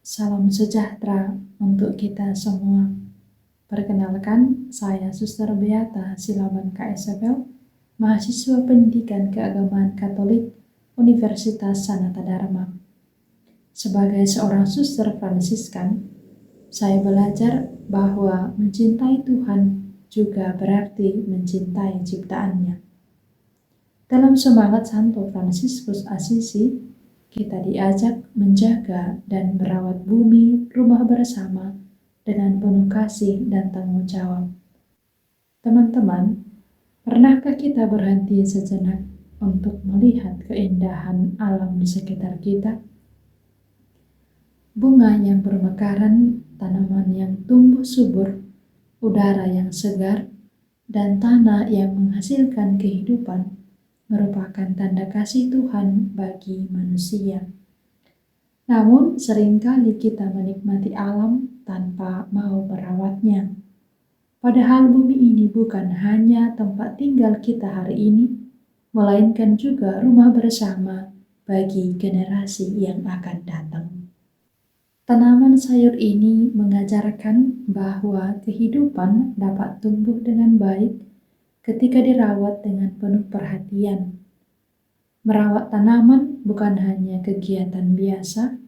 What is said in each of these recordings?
Salam sejahtera untuk kita semua. Perkenalkan, saya Suster Beata Silaban KSFL, mahasiswa pendidikan keagamaan Katolik Universitas Sanata Dharma. Sebagai seorang suster Fransiskan, saya belajar bahwa mencintai Tuhan juga berarti mencintai ciptaannya. Dalam semangat Santo Fransiskus Assisi, kita diajak menjaga dan merawat bumi rumah bersama dengan penuh kasih dan tanggung jawab. Teman-teman, pernahkah kita berhenti sejenak untuk melihat keindahan alam di sekitar kita? Bunga yang bermekaran, tanaman yang tumbuh subur, udara yang segar, dan tanah yang menghasilkan kehidupan merupakan tanda kasih Tuhan bagi manusia. Namun seringkali kita menikmati alam tanpa mau merawatnya. Padahal bumi ini bukan hanya tempat tinggal kita hari ini, melainkan juga rumah bersama bagi generasi yang akan datang. Tanaman sayur ini mengajarkan bahwa kehidupan dapat tumbuh dengan baik ketika dirawat dengan penuh perhatian. Merawat tanaman bukan hanya kegiatan biasa,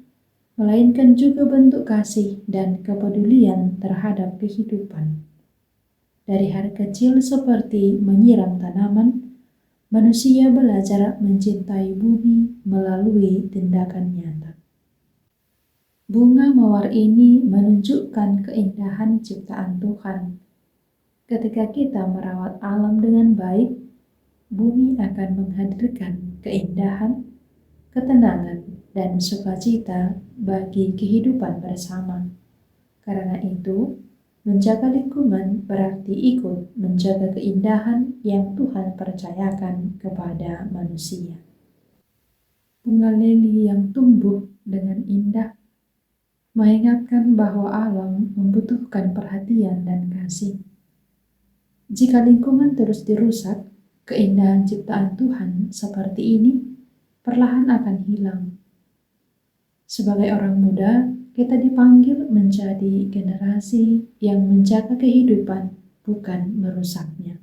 melainkan juga bentuk kasih dan kepedulian terhadap kehidupan. Dari hal kecil seperti menyiram tanaman, manusia belajar mencintai bumi melalui tindakan nyata. Bunga mawar ini menunjukkan keindahan ciptaan Tuhan. Ketika kita merawat alam dengan baik, bumi akan menghadirkan keindahan, ketenangan, dan sukacita bagi kehidupan bersama. Karena itu, menjaga lingkungan berarti ikut menjaga keindahan yang Tuhan percayakan kepada manusia. Bunga lili yang tumbuh dengan indah mengingatkan bahwa alam membutuhkan perhatian dan kasih. Jika lingkungan terus dirusak, keindahan ciptaan Tuhan seperti ini perlahan akan hilang. Sebagai orang muda, kita dipanggil menjadi generasi yang menjaga kehidupan, bukan merusaknya.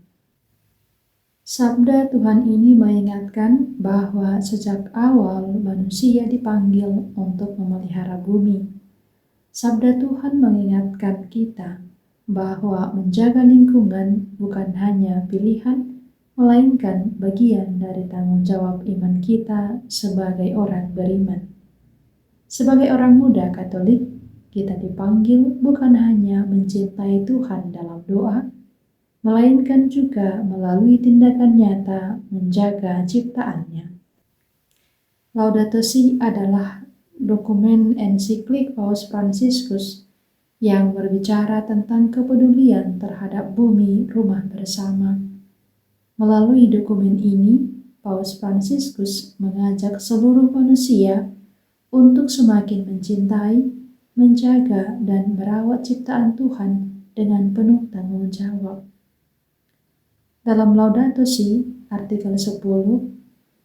Sabda Tuhan ini mengingatkan bahwa sejak awal manusia dipanggil untuk memelihara bumi. Sabda Tuhan mengingatkan kita bahwa menjaga lingkungan bukan hanya pilihan, melainkan bagian dari tanggung jawab iman kita sebagai orang beriman. Sebagai orang muda Katolik, kita dipanggil bukan hanya mencintai Tuhan dalam doa, melainkan juga melalui tindakan nyata menjaga ciptaannya. Laudato Si adalah dokumen ensiklik Paus Fransiskus yang berbicara tentang kepedulian terhadap bumi rumah bersama. Melalui dokumen ini, Paus Fransiskus mengajak seluruh manusia untuk semakin mencintai, menjaga, dan merawat ciptaan Tuhan dengan penuh tanggung jawab. Dalam Laudato Si, artikel 10,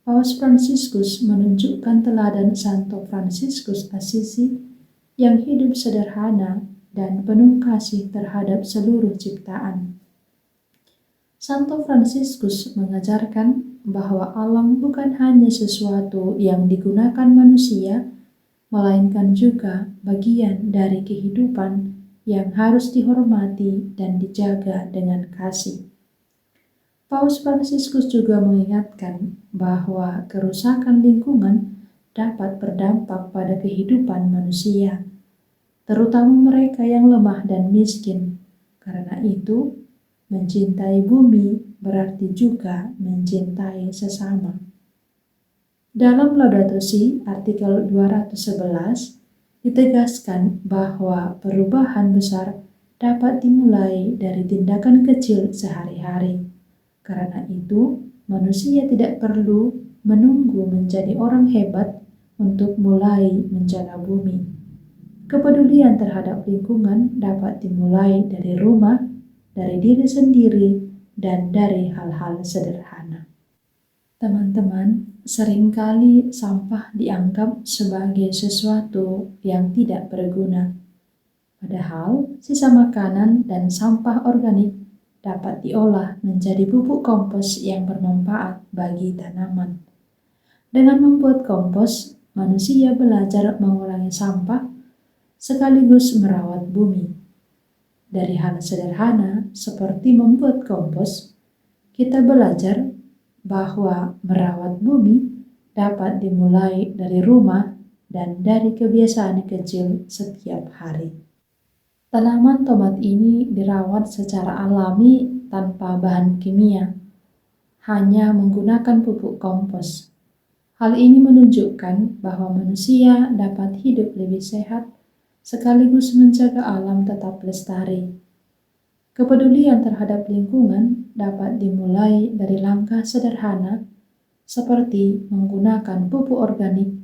Paus Fransiskus menunjukkan teladan Santo Fransiskus Assisi yang hidup sederhana dan penuh kasih terhadap seluruh ciptaan. Santo Fransiskus mengajarkan bahwa alam bukan hanya sesuatu yang digunakan manusia, melainkan juga bagian dari kehidupan yang harus dihormati dan dijaga dengan kasih. Paus Fransiskus juga mengingatkan bahwa kerusakan lingkungan dapat berdampak pada kehidupan manusia, terutama mereka yang lemah dan miskin. Karena itu, mencintai bumi berarti juga mencintai sesama. Dalam Laudato Si, artikel 211, ditegaskan bahwa perubahan besar dapat dimulai dari tindakan kecil sehari-hari. Karena itu, manusia tidak perlu menunggu menjadi orang hebat untuk mulai menjaga bumi. Kepedulian terhadap lingkungan dapat dimulai dari rumah, dari diri sendiri, dan dari hal-hal sederhana. Teman-teman, seringkali sampah dianggap sebagai sesuatu yang tidak berguna. Padahal sisa makanan dan sampah organik dapat diolah menjadi pupuk kompos yang bermanfaat bagi tanaman. Dengan membuat kompos, manusia belajar mengurangi sampah sekaligus merawat bumi. Dari hal sederhana seperti membuat kompos, kita belajar bahwa merawat bumi dapat dimulai dari rumah dan dari kebiasaan kecil setiap hari. Tanaman tomat ini dirawat secara alami tanpa bahan kimia, hanya menggunakan pupuk kompos. Hal ini menunjukkan bahwa manusia dapat hidup lebih sehat sekaligus menjaga alam tetap lestari. Kepedulian terhadap lingkungan dapat dimulai dari langkah sederhana seperti menggunakan pupuk organik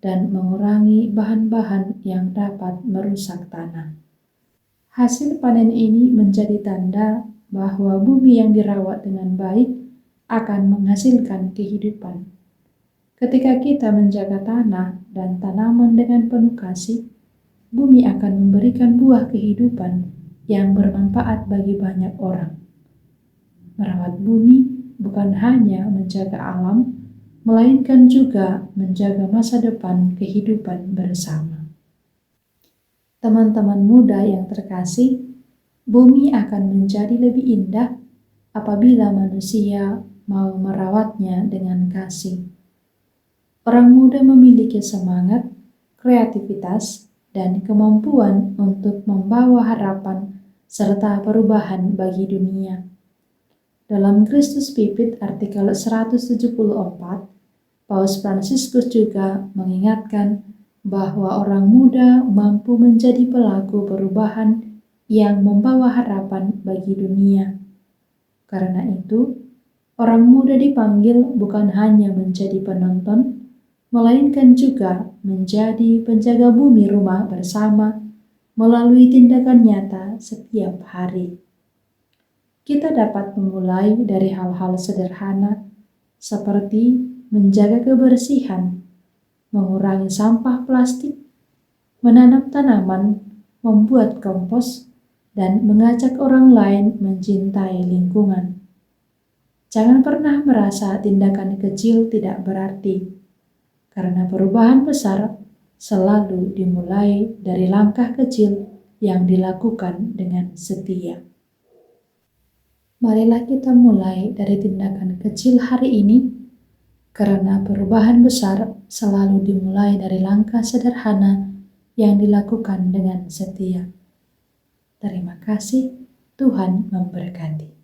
dan mengurangi bahan-bahan yang dapat merusak tanah. Hasil panen ini menjadi tanda bahwa bumi yang dirawat dengan baik akan menghasilkan kehidupan. Ketika kita menjaga tanah dan tanaman dengan penuh kasih, bumi akan memberikan buah kehidupan yang bermanfaat bagi banyak orang. Merawat bumi bukan hanya menjaga alam, melainkan juga menjaga masa depan kehidupan bersama. Teman-teman muda yang terkasih, bumi akan menjadi lebih indah apabila manusia mau merawatnya dengan kasih. Orang muda memiliki semangat, kreativitas, dan kemampuan untuk membawa harapan serta perubahan bagi dunia. Dalam Kristus Pipit artikel 174, Paus Fransiskus juga mengingatkan bahwa orang muda mampu menjadi pelaku perubahan yang membawa harapan bagi dunia. Karena itu, orang muda dipanggil bukan hanya menjadi penonton, melainkan juga menjadi penjaga bumi rumah bersama melalui tindakan nyata setiap hari. Kita dapat memulai dari hal-hal sederhana seperti menjaga kebersihan, mengurangi sampah plastik, menanam tanaman, membuat kompos, dan mengajak orang lain mencintai lingkungan. Jangan pernah merasa tindakan kecil tidak berarti, karena perubahan besar selalu dimulai dari langkah kecil yang dilakukan dengan setia. Marilah kita mulai dari tindakan kecil hari ini, karena perubahan besar selalu dimulai dari langkah sederhana yang dilakukan dengan setia. Terima kasih, Tuhan memberkati.